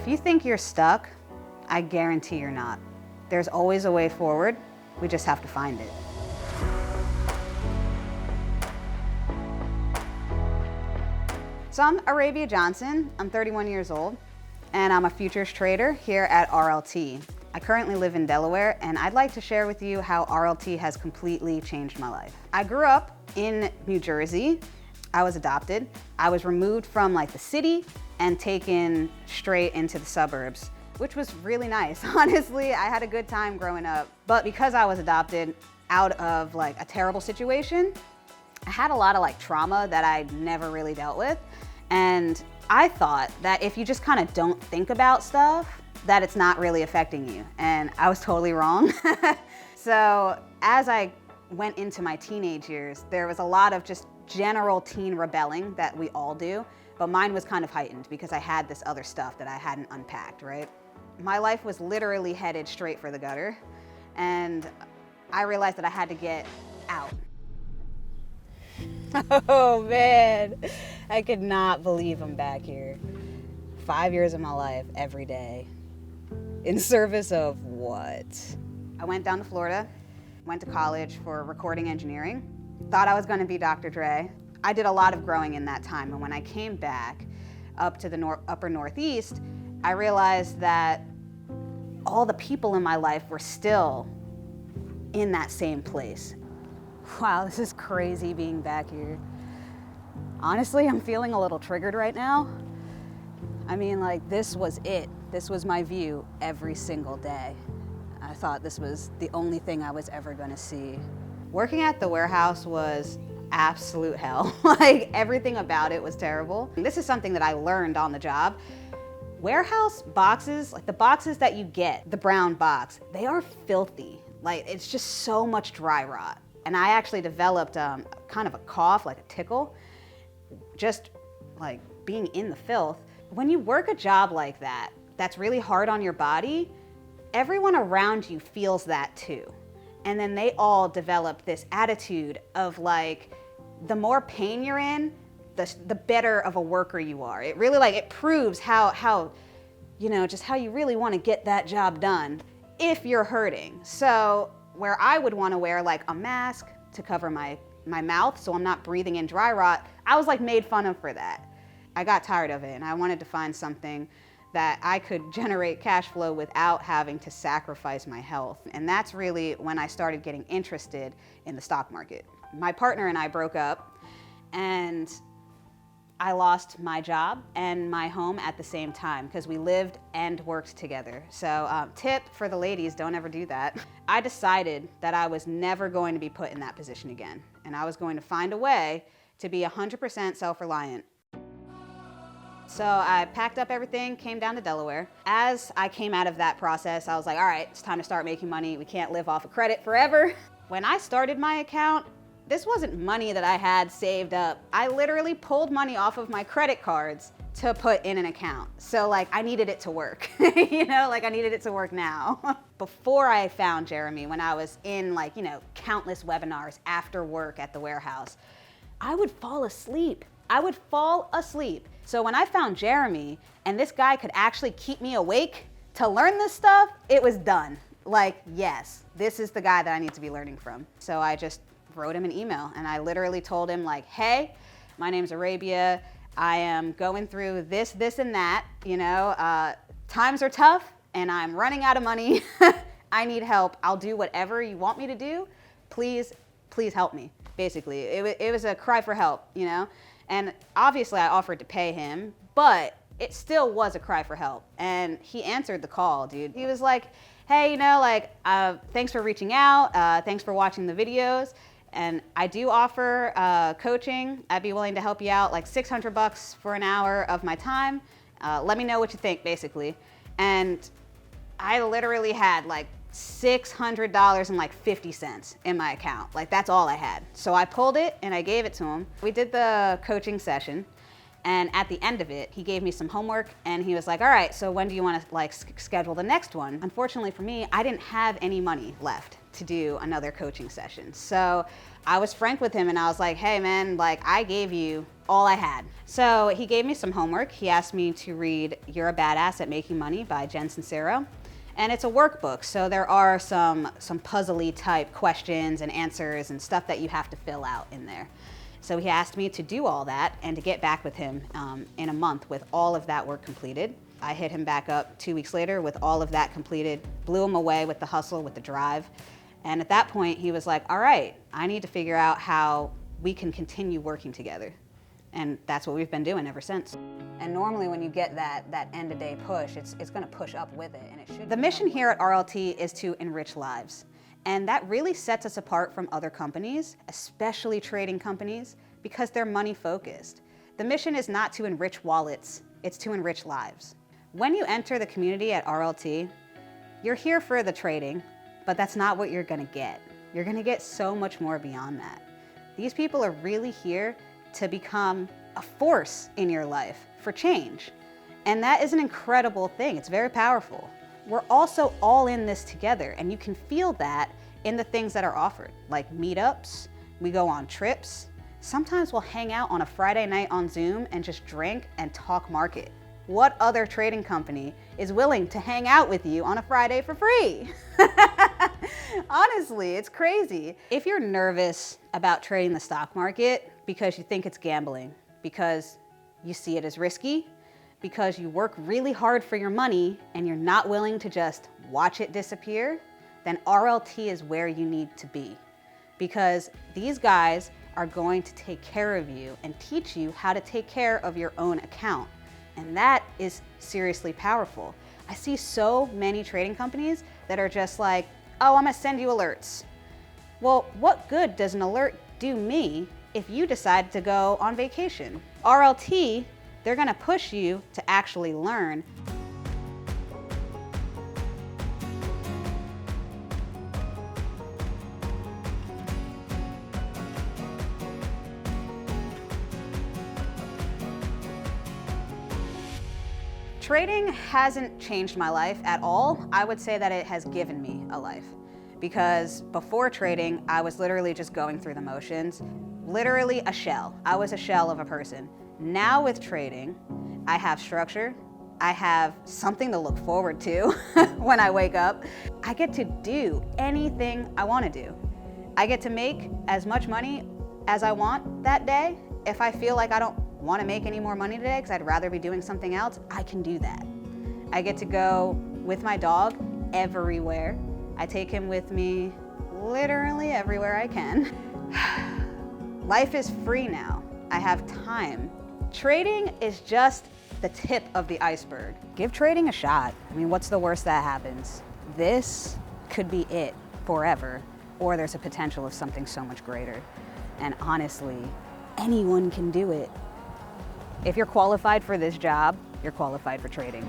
If you think you're stuck, I guarantee you're not. There's always a way forward. We just have to find it. So I'm Arabia Johnson. I'm 31 years old, and I'm a futures trader here at RLT. I currently live in Delaware, and I'd like to share with you how RLT has completely changed my life. I grew up in New Jersey. I was adopted. I was removed from the city and taken straight into the suburbs, which was really nice. Honestly, I had a good time growing up. But because I was adopted out of a terrible situation, I had a lot of trauma that I never really dealt with. And I thought that if you just kind of don't think about stuff, that it's not really affecting you. And I was totally wrong. So as I went into my teenage years, there was a lot of just general teen rebelling that we all do, but mine was kind of heightened because I had this other stuff that I hadn't unpacked, right? My life was literally headed straight for the gutter, and I realized that I had to get out. Oh man, I could not believe I'm back here. 5 years of my life every day. In service of what? I went down to Florida, went to college for recording engineering, thought I was gonna be Dr. Dre. I did a lot of growing in that time, and when I came back up to the upper Northeast, I realized that all the people in my life were still in that same place. Wow, this is crazy being back here. Honestly, I'm feeling a little triggered right now. I mean, this was it. This was my view every single day. I thought this was the only thing I was ever gonna see. Working at the warehouse was absolute hell. Everything about it was terrible. This is something that I learned on the job. Warehouse boxes, the boxes that you get, the brown box, they are filthy. It's just so much dry rot. And I actually developed kind of a cough, a tickle, just being in the filth. When you work a job like that, that's really hard on your body, everyone around you feels that too. And then they all develop this attitude of the more pain you're in, the better of a worker you are. It really it proves how just how you really want to get that job done if you're hurting. So where I would want to wear a mask to cover my mouth so I'm not breathing in dry rot, I was made fun of for that. I got tired of it, and I wanted to find something that I could generate cash flow without having to sacrifice my health. And that's really when I started getting interested in the stock market. My partner and I broke up, and I lost my job and my home at the same time because we lived and worked together. So tip for the ladies, don't ever do that. I decided that I was never going to be put in that position again, and I was going to find a way to be 100% self-reliant. So I packed up everything, came down to Delaware. As I came out of that process, I was like, all right, it's time to start making money. We can't live off of credit forever. When I started my account, this wasn't money that I had saved up. I literally pulled money off of my credit cards to put in an account. So I needed it to work, I needed it to work now. Before I found Jeremy, when I was in countless webinars after work at the warehouse, I would fall asleep. So when I found Jeremy and this guy could actually keep me awake to learn this stuff, it was done. Yes, this is the guy that I need to be learning from. So I just wrote him an email, and I literally told him hey, my name's Arabia. I am going through this, and that, times are tough and I'm running out of money. I need help. I'll do whatever you want me to do. Please help me. Basically, it was a cry for help, And obviously I offered to pay him, but it still was a cry for help. And he answered the call, dude. He was like, hey, thanks for reaching out. Thanks for watching the videos. And I do offer coaching. I'd be willing to help you out, $600 for an hour of my time. Let me know what you think, basically. And I literally had $600.50 in my account. That's all I had. So I pulled it and I gave it to him. We did the coaching session, and at the end of it, he gave me some homework, and he was like, all right, so when do you want to schedule the next one? Unfortunately for me, I didn't have any money left to do another coaching session. So I was frank with him and I was like, hey man, like I gave you all I had. So he gave me some homework. He asked me to read You're a Badass at Making Money by Jen Sincero. And it's a workbook, so there are some puzzly type questions and answers and stuff that you have to fill out in there. So he asked me to do all that and to get back with him in a month with all of that work completed. I hit him back up 2 weeks later with all of that completed, blew him away with the hustle, with the drive. And at that point, he was like, all right, I need to figure out how we can continue working together. And that's what we've been doing ever since. And normally when you get that end-of-day push, it's gonna push up with it, and it should. The mission here at RLT is to enrich lives. And that really sets us apart from other companies, especially trading companies, because they're money focused. The mission is not to enrich wallets, it's to enrich lives. When you enter the community at RLT, you're here for the trading, but that's not what you're gonna get. You're gonna get so much more beyond that. These people are really here to become a force in your life for change. And that is an incredible thing. It's very powerful. We're also all in this together, and you can feel that in the things that are offered, like meetups, we go on trips. Sometimes we'll hang out on a Friday night on Zoom and just drink and talk market. What other trading company is willing to hang out with you on a Friday for free? Honestly, it's crazy. If you're nervous about trading the stock market because you think it's gambling, because you see it as risky, because you work really hard for your money and you're not willing to just watch it disappear, then RLT is where you need to be. Because these guys are going to take care of you and teach you how to take care of your own account. And that is seriously powerful. I see so many trading companies that are just like, oh, I'm gonna send you alerts. Well, what good does an alert do me if you decide to go on vacation? RLT, they're gonna push you to actually learn. Trading hasn't changed my life at all. I would say that it has given me a life. Because before trading, I was literally just going through the motions, literally a shell. I was a shell of a person. Now with trading, I have structure. I have something to look forward to when I wake up. I get to do anything I want to do. I get to make as much money as I want that day. If I feel like I don't want to make any more money today because I'd rather be doing something else, I can do that. I get to go with my dog everywhere. I take him with me literally everywhere I can. Life is free now. I have time. Trading is just the tip of the iceberg. Give trading a shot. I mean, what's the worst that happens? This could be it forever, or there's a potential of something so much greater. And honestly, anyone can do it. If you're qualified for this job, you're qualified for trading.